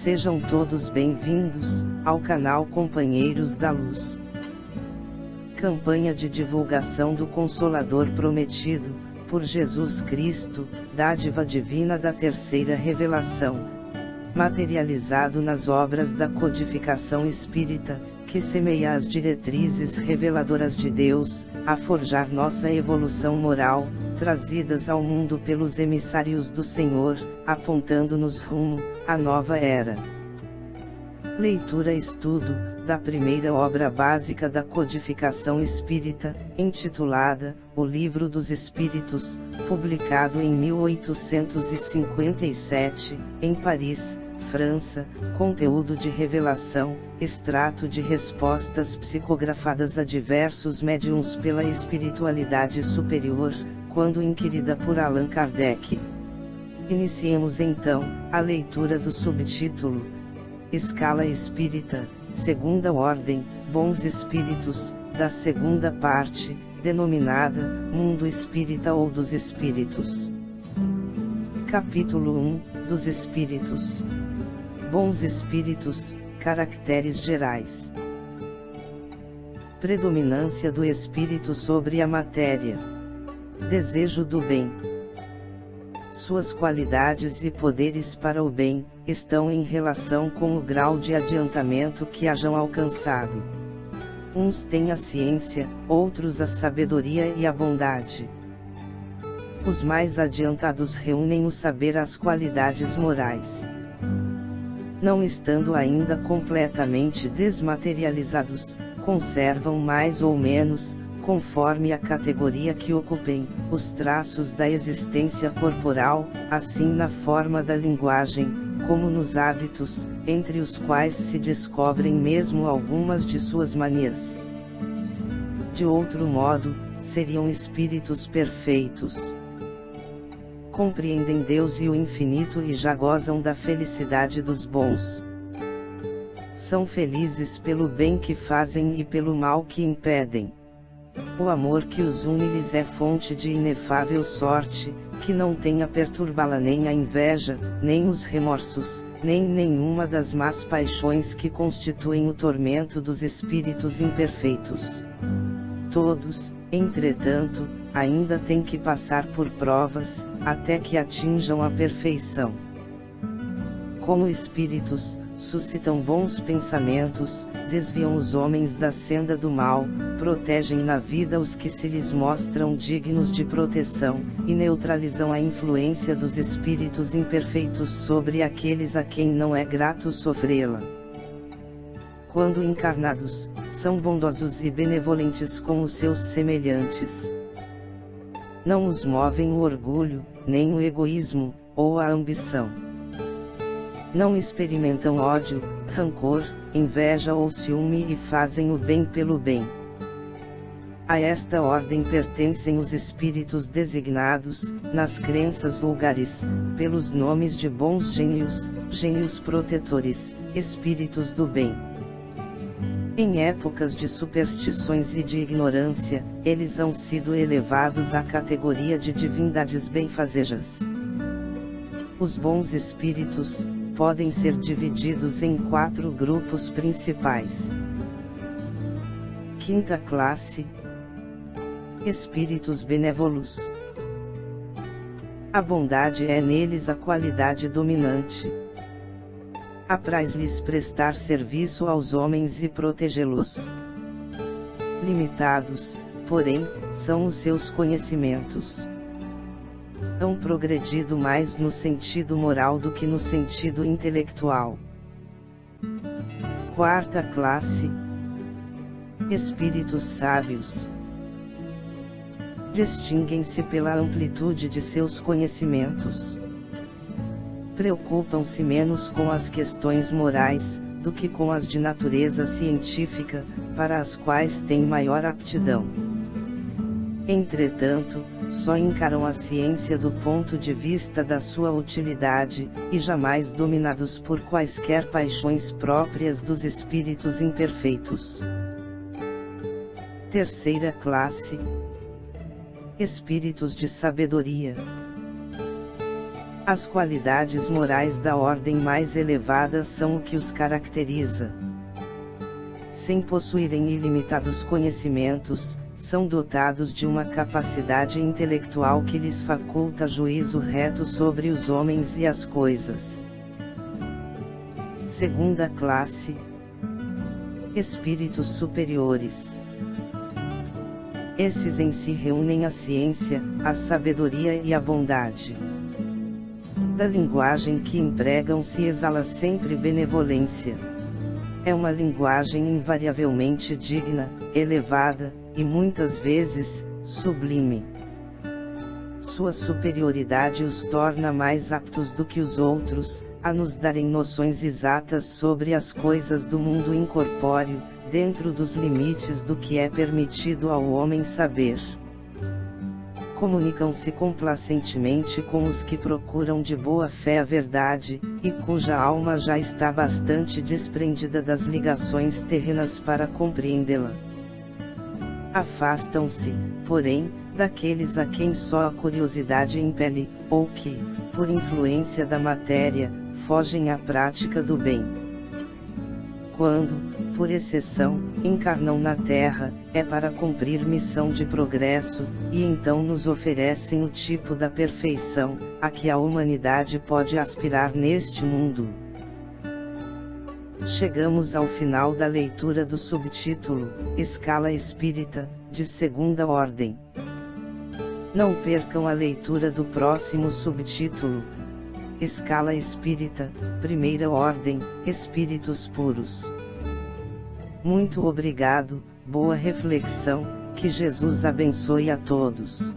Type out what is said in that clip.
Sejam todos bem-vindos ao canal Companheiros da Luz. Campanha de divulgação do Consolador Prometido, por Jesus Cristo, dádiva divina da terceira revelação, materializado nas obras da codificação espírita, que semeia as diretrizes reveladoras de Deus, a forjar nossa evolução moral, trazidas ao mundo pelos emissários do Senhor, apontando-nos rumo à nova era. Leitura-estudo da primeira obra básica da codificação espírita, intitulada O Livro dos Espíritos, publicado em 1857, em Paris, França. Conteúdo de revelação, extrato de respostas psicografadas a diversos médiuns pela espiritualidade superior, quando inquirida por Allan Kardec. Iniciemos então a leitura do subtítulo: Escala Espírita, Segunda Ordem, Bons Espíritos, da segunda parte, denominada Mundo Espírita ou dos Espíritos. Capítulo 1, dos Espíritos. Bons Espíritos, caracteres gerais. Predominância do Espírito sobre a matéria. Desejo do bem. Suas qualidades e poderes para o bem, estão em relação com o grau de adiantamento que hajam alcançado. Uns têm a ciência, outros a sabedoria e a bondade. Os mais adiantados reúnem o saber às qualidades morais. Não estando ainda completamente desmaterializados, conservam mais ou menos, conforme a categoria que ocupem, os traços da existência corporal, assim na forma da linguagem, como nos hábitos, entre os quais se descobrem mesmo algumas de suas manias. De outro modo, seriam espíritos perfeitos. Compreendem Deus e o infinito e já gozam da felicidade dos bons. São felizes pelo bem que fazem e pelo mal que impedem. O amor que os une lhes é fonte de inefável sorte, que não tem a perturbá-la nem a inveja, nem os remorsos, nem nenhuma das más paixões que constituem o tormento dos espíritos imperfeitos. Todos, entretanto, ainda têm que passar por provas, até que atinjam a perfeição. Como espíritos, suscitam bons pensamentos, desviam os homens da senda do mal, protegem na vida os que se lhes mostram dignos de proteção, e neutralizam a influência dos espíritos imperfeitos sobre aqueles a quem não é grato sofrê-la. Quando encarnados, são bondosos e benevolentes com os seus semelhantes. Não os movem o orgulho, nem o egoísmo, ou a ambição. Não experimentam ódio, rancor, inveja ou ciúme e fazem o bem pelo bem. A esta ordem pertencem os espíritos designados, nas crenças vulgares, pelos nomes de bons gênios, gênios protetores, espíritos do bem. Em épocas de superstições e de ignorância, eles hão sido elevados à categoria de divindades benfazejas. Os bons espíritos podem ser divididos em 4 grupos principais. Quinta classe: Espíritos benévolos. A bondade é neles a qualidade dominante. Apraz-lhes prestar serviço aos homens e protegê-los. Limitados, porém, são os seus conhecimentos. Hão progredido mais no sentido moral do que no sentido intelectual. Quarta classe: Espíritos sábios. Distinguem-se pela amplitude de seus conhecimentos. Preocupam-se menos com as questões morais, do que com as de natureza científica, para as quais têm maior aptidão. Entretanto, só encaram a ciência do ponto de vista da sua utilidade, e jamais dominados por quaisquer paixões próprias dos espíritos imperfeitos. Terceira classe: Espíritos de sabedoria. As qualidades morais da ordem mais elevada são o que os caracteriza. Sem possuírem ilimitados conhecimentos, são dotados de uma capacidade intelectual que lhes faculta juízo reto sobre os homens e as coisas. Segunda classe: espíritos superiores. Esses em si reúnem a ciência, a sabedoria e a bondade. Da linguagem que empregam se exala sempre benevolência. É uma linguagem invariavelmente digna, elevada, e muitas vezes, sublime. Sua superioridade os torna mais aptos do que os outros, a nos darem noções exatas sobre as coisas do mundo incorpóreo, dentro dos limites do que é permitido ao homem saber. Comunicam-se complacentemente com os que procuram de boa fé a verdade, e cuja alma já está bastante desprendida das ligações terrenas para compreendê-la. Afastam-se, porém, daqueles a quem só a curiosidade impele, ou que, por influência da matéria, fogem à prática do bem. Quando, por exceção, encarnam na Terra, é para cumprir missão de progresso, e então nos oferecem o tipo da perfeição, a que a humanidade pode aspirar neste mundo. Chegamos ao final da leitura do subtítulo, Escala Espírita, de Segunda Ordem. Não percam a leitura do próximo subtítulo, Escala Espírita, Primeira Ordem, Espíritos Puros. Muito obrigado, boa reflexão, que Jesus abençoe a todos.